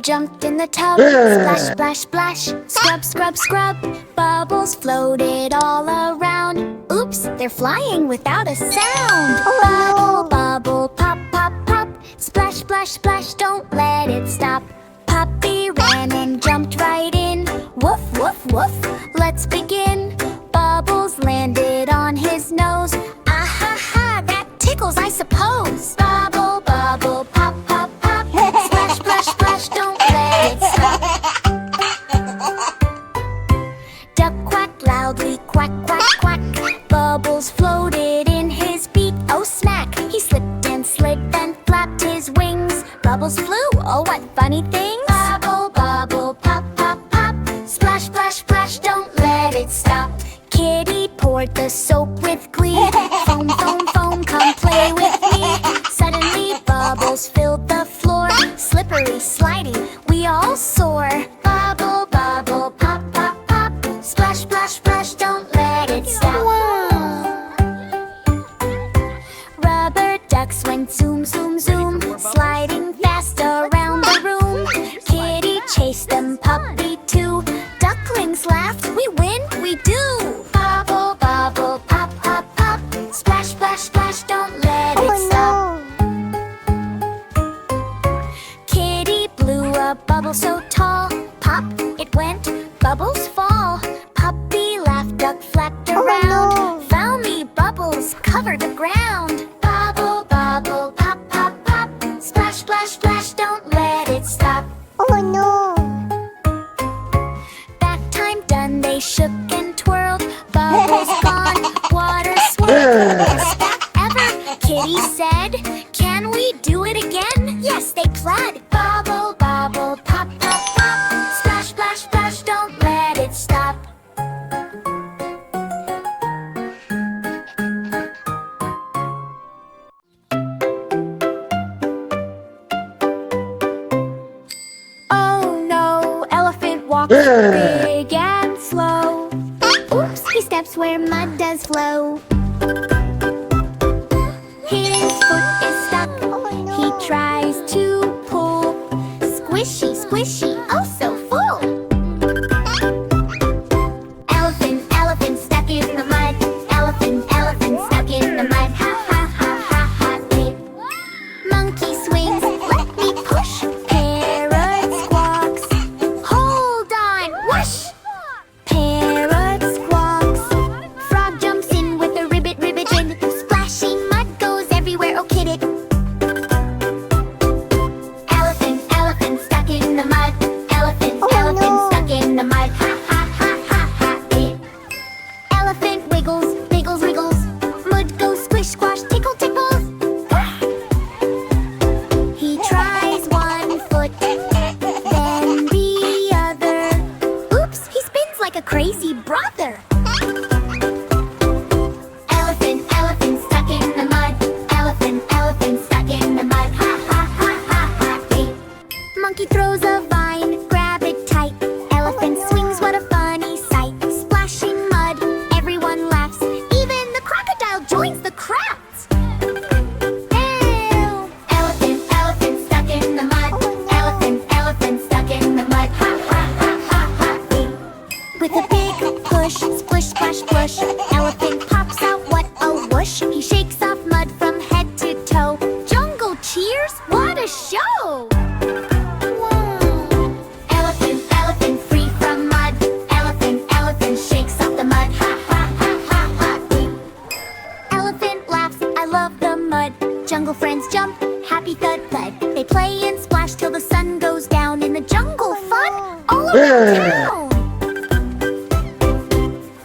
jumped in the tub. Splash, splash, splash, scrub, scrub, scrub. Bubbles floated all around. Oops, they're flying without a sound. Bubble, bubble, pop, pop, pop. Splash, splash, splash, don't let it stop. Puppy ran and jumped right in. Woof, woof, woof, let's begin. Bubbles landed on his nose. Ah ha ha, that tickles, I suppose. Bubble, bubble, pop, pop, pop. Splash, splash, splash, don't let it stop. Duck quacked loudly, quack, quack, quack. Bubbles floated in his beak. Oh smack, he slipped and slid and flapped his wings. Bubbles flew, oh what funny things. Bubble, bubble, pop, pop, pop. Splash, splash, splash, don't let it stop. Kitty poured the soap with glee. Foam, foam, foam, come play with me. Suddenly bubbles filled the floor. Slippery, slidey, we all soar. Bubble, bubble, pop, pop, pop. Splash, splash, splash, don't let it stop. Rubber ducks went zoom, zoom, zoom, sliding fast around the room. Kitty chased them, puppy too. Ducklings laughed, we win, we do. Bubble, bubble, pop, pop, pop. Splash, splash, splash, don't let it stop. Kitty blew a bubble so tall. Pop, it went, bubbles fall. Puppy laughed, duck flapped around. Found me, bubbles covered the ground. Bubble, bubble, pop, pop, pop. Splash, splash, splash, don't let it stop. Oh no! Back time done, they shook and twirled. Bubbles gone, water swirled. Best back ever, Kitty said. Can we do it again? Yes, they pled. Bubble, bubble, pop, pop, pop. Splash, splash, splash, don't let it stop. Oh no, elephant walks big and slow. Oops, he steps where mud does flow. His foot is stuck, he tries to pull. Squishy, squishy, oh so full. Elephant, elephant stuck in the mud. Elephant, elephant stuck in the mud. Ha ha ha ha ha. Monkey swings, let me push. Parrot squawks, hold on, whoosh. Parrot squawks. Frog jumps in with a ribbit, ribbit in. Splashy mud goes everywhere, oh kid it. Elephant, elephant stuck in the mud. Elephant, elephant stuck in the mud. Ha ha ha ha ha. Elephant wiggles, wiggles, wiggles. Mud goes squish, squash, tickle, tickles. He tries one foot, then the other. Oops, he spins like a crazy brother. Elephant, elephant stuck in the mud. Elephant, elephant stuck in the mud. Ha ha ha ha ha. Monkey throws a vine, grab it tight. Elephant swings, what a funny sight. Splashing mud, everyone laughs. Even the crocodile joins the crowds. Elephant, elephant stuck in the mud. Elephant, elephant stuck in the mud. Ha ha ha ha ha. With a big push, splish, splash, flush. Elephant pops out, what a whoosh. He shakes off mud from head to toe. Jungle cheers, what a show! Elephant, elephant free from mud. Elephant, elephant shakes off the mud. Ha ha ha ha ha. Elephant laughs, I love the mud. Jungle friends jump, happy thud thud. They play and splash till the sun goes down. In the jungle fun, all over town.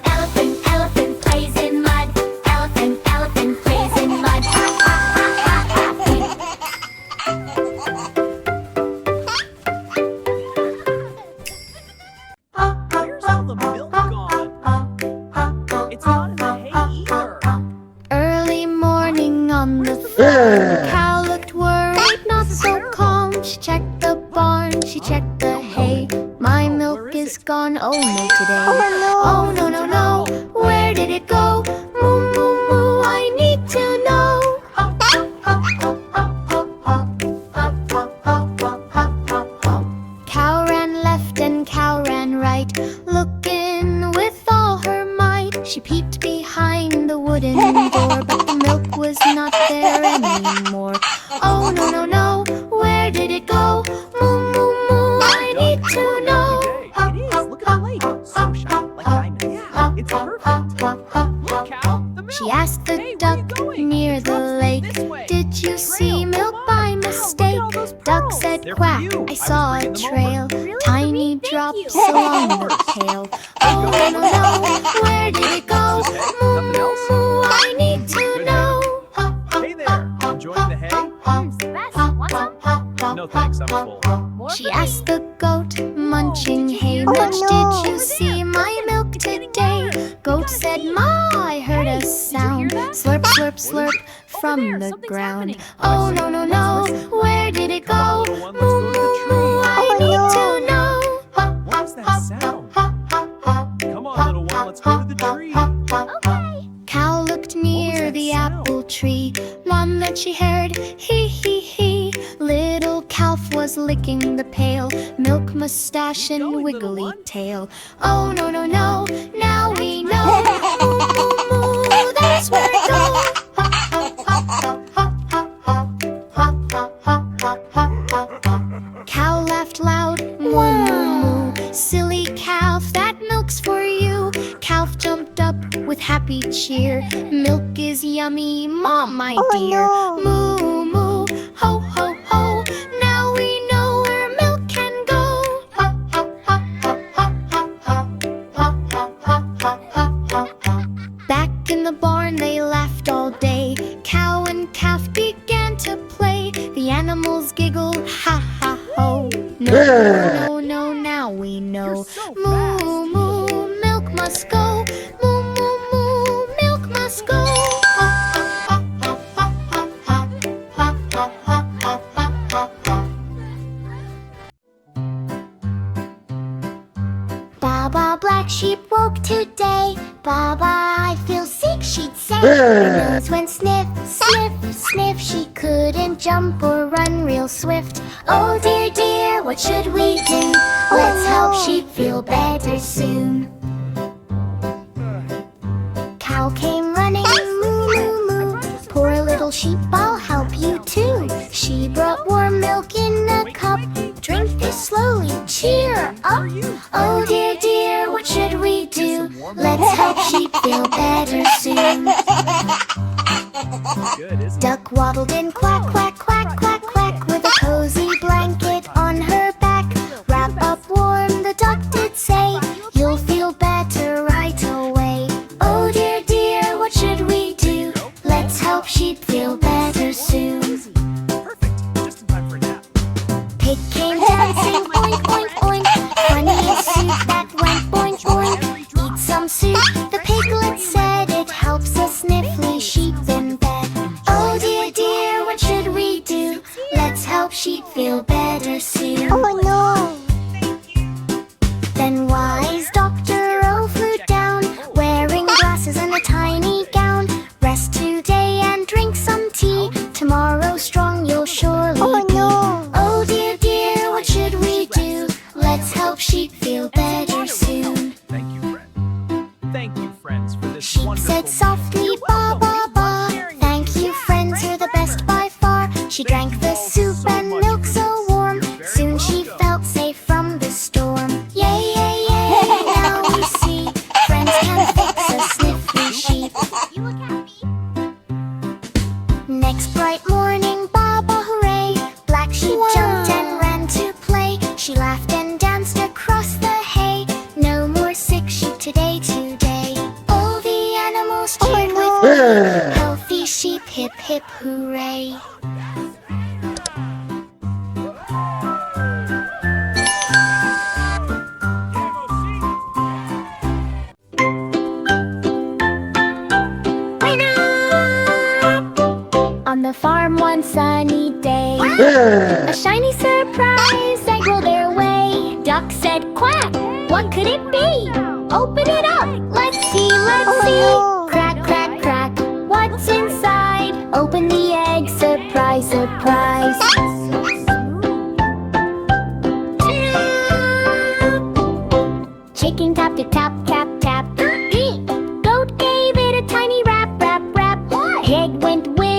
Elephant, elephant plays in mud. Elephant, elephant plays in mud. Ha ha ha ha ha. Where's all the milk gone? It's not in the hay either. Early morning on the farm. Cow looked worried, not so calm. She checked the barn, she checked the hay. My milk is gone, oh no today. Oh no, no, no, where did it go? Moo, moo, moo, I need to know. was not there anymore. Oh no, no, no, where did it go? Moo, moo, moo, I need to know. It is. Look at the lake. So shiny, like diamonds. Yeah, it's perfect. Look, Cow, the milk. She asked the Hey, where you duck going? near the lake, This way. did you see milk by mistake? Duck said They're for quack, you. I I saw was a bringing them trail, over. tiny drops along the pail. Oh no, no, no, where did it go? Moo, Nothing moo, else? moo, I need to Good know. Hey there, enjoying the hay? No thanks, I'm full. She asked the goat, munching hay much, did you see my milk today? Goat said, Ma, I heard a sound, slurp, slurp, slurp, from the ground. Oh no, no, no, where did it go? Moo, moo, moo, I need to know. What's that sound? Come on, little one, let's go to the tree. Cow looked near that the sound? apple tree. One that she heard, hee hee hee. Little calf was licking the pail, milk mustache and going, little wiggly one? tail. Oh no, no, no, now we know. Moo, moo, moo, that's where it goes. Cow laughed loud, moo, moo, moo. Silly calf, that milk's for you. Calf jumped up with happy cheer. Milk is yummy, Mom, my dear. Moo, moo, ho, ho, ho. Now we know where milk can go. Back in the barn they laughed all day. Cow and calf began to play. The animals giggled, ha ha ho. No, no, no, now we know. Moo, moo, milk must go. Moo, moo, moo, milk must go. Baba, black sheep woke today. Baba, I feel sick, she'd say. Her nose went sniff, sniff, sniff. She couldn't jump or run real swift. Oh dear, dear, what should we do? Let's help sheep feel better soon. Cow came running, moo, moo, moo. Poor little sheep, I'll help you too. She brought warm milk in a cup. Drink this slowly, cheer up. Oh dear, dear, what should we do? Let's help sheep feel better soon. Good, isn't it? Duck waddled in, quack, quack, quack, quack, quack, with a cozy blanket on her back. Wrap up warm, the duck did say, you'll feel better right away. Oh dear, dear, what should we do? Let's help sheep feel better soon. Perfect, just in time for a nap. Pig came dancing, oink, oink, oink. Funniest soup that went boink, boink. Eat some soup, the piglet said. It helps a sniffly sheep in bed. Oh dear, dear, what should we do? Let's help sheep feel better soon. Oh no! Then wise Dr. O flew down, wearing glasses and a tiny gown. Rest today and drink some tea. Tomorrow strong you'll surely be. Oh dear, dear, what should we do? Let's help sheep feel better soon. Thank you, friend. Thank you, friends, for this Sheep wonderful said softly, ba, ba, ba. Thank you, friends, you're the best by far. She drank the soup and milk so warm. Soon she felt safe from the storm. Yay, yay, yay, now we see friends can fix a sniffly sheep. You look happy. Next bright morning, Baba, hooray. Black sheep jumped and ran to play. She laughed and danced across the hay. No more sick sheep today, today. All the animals cheered with glee. Healthy sheep, hip, hip, hooray. On the farm one sunny day, a shiny surprise egg rolled their way. Duck said quack, what could it be? Open it up, let's see, let's see. Crack, crack, crack, what's inside? Open the egg, surprise, surprise. Chicken tapped it, tap, tap, tap. Goat gave it a tiny rap, rap, rap. Pig went with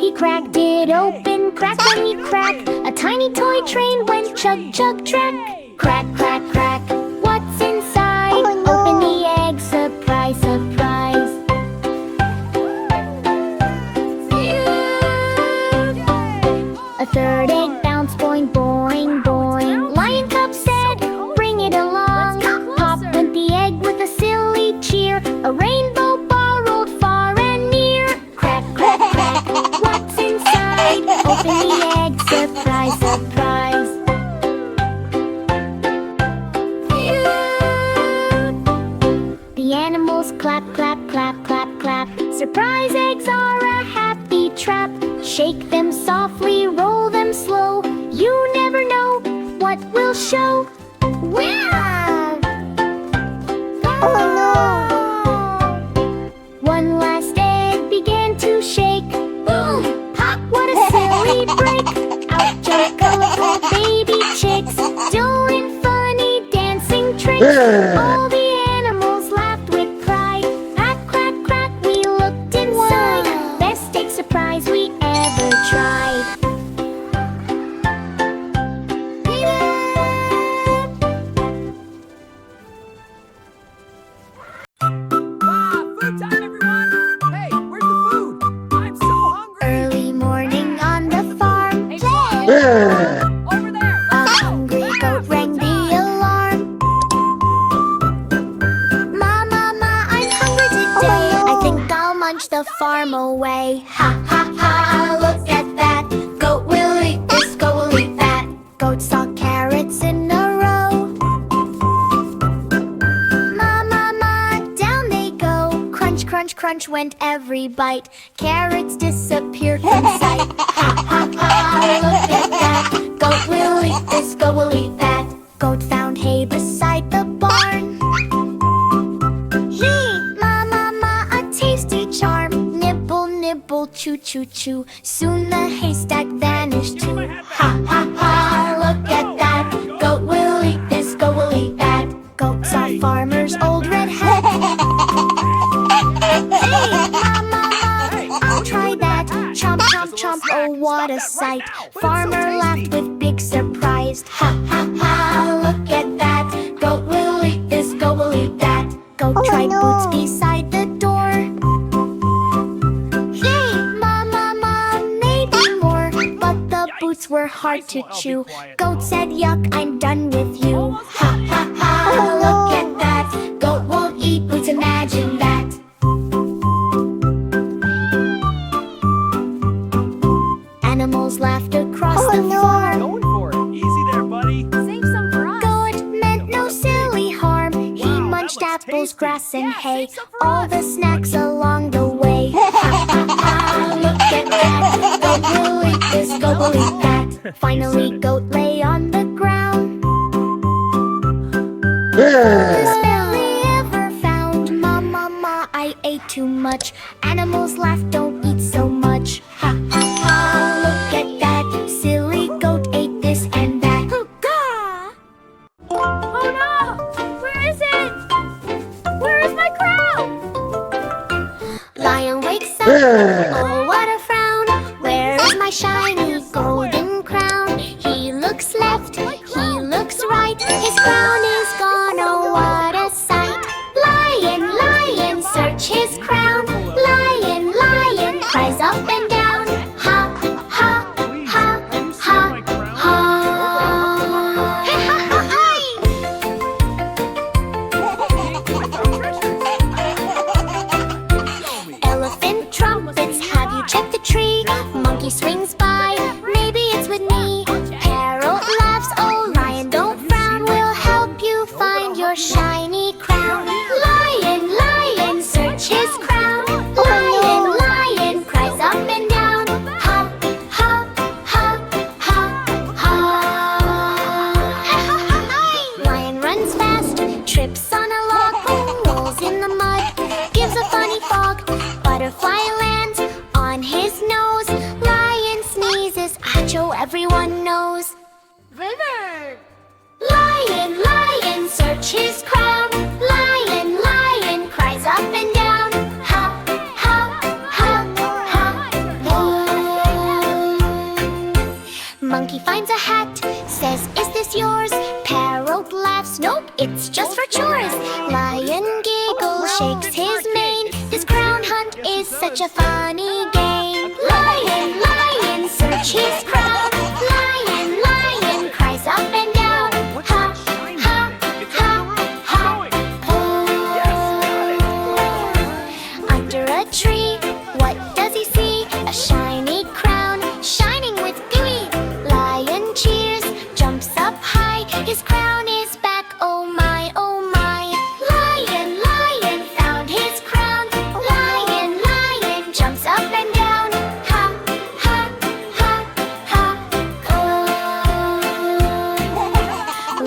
he cracked it open, crackety crack. A tiny toy train went chug chug track. Crack, crack, crack. What's inside? Open the egg, surprise, surprise. A third egg bounced, boing, boing, boing. Lion Cub said, bring it along. Pop went the egg with a silly cheer. A rainbow ball rolled far and near. Crack, crack, crack. What's inside? Open the egg, surprise, surprise. The animals clap, clap, clap, clap, clap. Surprise eggs are a happy trap. Shake them softly, roll them slow. You never know what will show. Wow! Oh no! One last egg began to shake. Boom! Pop! What a silly break! Out jumped colorful baby chicks, doing funny dancing tricks. All the animals laughed with pride. Crack, crack, crack, we looked inside. Best egg surprise we ever tried. Food time, everyone! Hey, where's the food? I'm so hungry! Early morning on the farm. Hey, Play! Over there! A hungry goat rang the alarm. Ma, I'm hungry today. I think I'll munch the farm away. Ha, ha, ha, look at that. Goat will eat this, goat will eat that. Goat saw carrots in a row. Ma, down they go. Crunch, crunch, crunch went every bite. Carrots disappeared from sight. Ha, ha, ha, look at that. Goat will eat this, goat will eat that. Goat found hay beside the barn. Yay! Ma, a tasty charm. Nibble, nibble, chew, chew, chew. Soon the haystack vanished too. Ha, ha, ha, look at that. Goat will eat this, goat will eat that. Goat saw farmer's old red hat. Hey, ma, I'll try that. Chomp, chomp, chomp, oh what a sight. Farmer laughed with big surprise. Ha, ha, ha, look at that. Goat will eat this, goat will eat that. Goat tried boots beside the door. Yay, ma, maybe more. But the boots were hard to chew. Goat said, yuck, I'm done with you. Ha, ha, ha, look at that. Goat won't eat boots, imagine that. Animals laughed across the farm. Going for it. Easy there, buddy. Save some for us. Goat meant no silly harm. He munched that was apples, tasty. grass, and Yeah, hay. save some for All us. the snacks along the way. Ha, ha, ha, look at that. Goat will eat this, goat will eat that. Finally, goat lay on the ground. This belly ever found. Ma, I ate too much. Animals laugh, don't eat so much. Ha, ha, ha, look at that. Silly goat ate this and that. Oh no! Where is it? Where is my crown? Lion wakes up, oh what a frown. Where is my shiny golden crown? He looks left, he looks right. His crown is gone, oh what a sight. Lion, lion, search his crown. Lion, lion, cries up and down. Ha, ha, ha, ha, ha. Elephant trumpets, have you checked the tree? Monkey swings by, maybe it's with me. Parrot laughs, oh lion, don't frown. We'll help you find your shiny crown. Lion, lion, search his crown. Lion, lion, cries up and down. Ha, ha, ha, ha, ha. Lion runs fast, trips on a log, rolls in the mud, gives a funny fog. Butterfly lands on his nose. Lion sneezes, achoo, everyone knows. River! Lion, lion, search his crown. Lion, lion, cries up and down. Ha, ha, ha, ha. Monkey finds a hat, says, "Is this yours?" Parrot laughs, "Nope, it's just for chores." Lion giggles, shakes his mane. This crown hunt is such a funny game. Lion, lion, search his crown. Lion, lion, cries up and down. Ha, ha, ha, ha, ho. Under a tree, what does he see? A shiny crown, shining with glee. Lion cheers, jumps up high. His crown is back, oh my, oh my. Lion, lion, found his crown. Lion, lion, jumps up and down. Ha, ha, ha, ha, oh.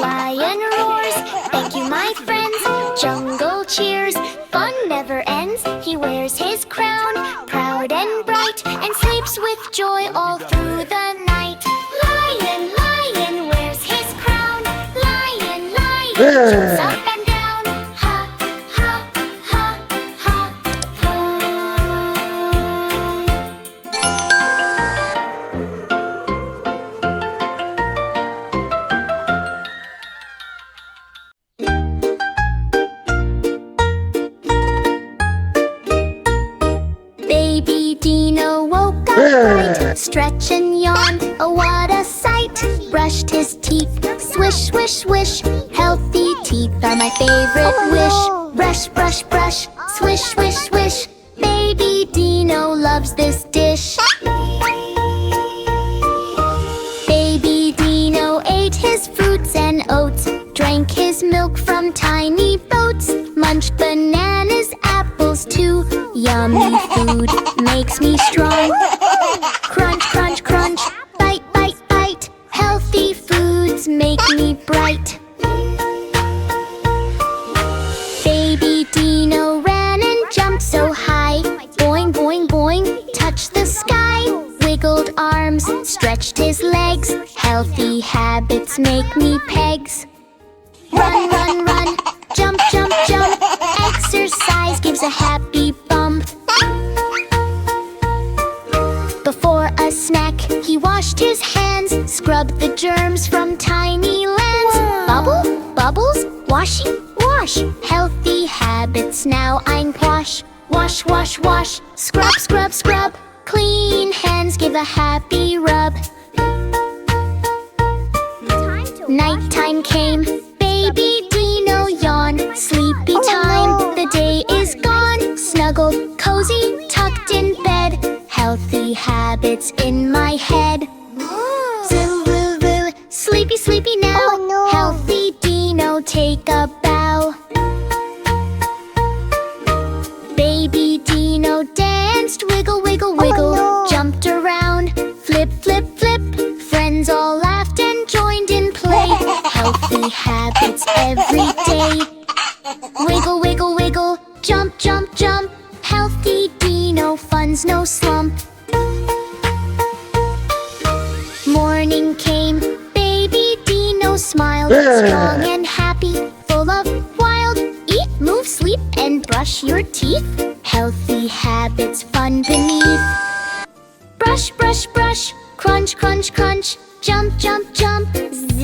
Lion roars, thank you my friends. Jungle cheers, fun never ends. He wears his crown, proud and bright, and sleeps with joy all through the night. Lion, lion, wears his crown. Lion, lion, jumps up and down. Ha, ha, ha, ha, ho. Baby Dino woke up bright, stretch and yawn, oh what a sight. Brushed his teeth, swish, swish, swish. Healthy teeth are my favorite wish. Brush, brush, brush, swish, swish, swish. Baby Dino loves this dish. Baby Dino ate his fruits and oats, drank his milk from tiny boats, munched bananas, apples too. Yummy food makes me strong. Crunch, crunch, crunch, bite, bite, bite. Healthy foods make me bright. Baby Dino ran and jumped so high. Boing, boing, boing, touched the sky. Wiggled arms, stretched his legs. Healthy habits make me pegs. Run, run, run, jump, jump, jump. Exercise gives a happy bump. Before a snack, he washed his hands, scrubbed the germs from tiny lands. Bubble, bubbles, washy, wash. Healthy habits now I'm quash. Wash, wash, wash, scrub, scrub, scrub. Clean hands give a happy rub. Nighttime came, baby Dino yawned. Sleepy time, the day is gone. Snuggled, cozy, tucked in bed. Healthy habits in my head. Zoo, woo, woo, sleepy, sleepy now. Healthy Dino, take a bow. Baby Dino danced, wiggle, wiggle, wiggle. Jumped around, flip, flip, flip. Friends all laughed and joined in play. Healthy habits every day. Wiggle, wiggle, wiggle, jump, jump, jump. Healthy Dino, fun's no slump. Morning came, baby Dino smiled. Strong and happy, full of wild. Eat, move, sleep, and brush your teeth. Healthy habits, fun beneath. Brush, brush, brush, crunch, crunch, crunch. Jump, jump, jump, zzz,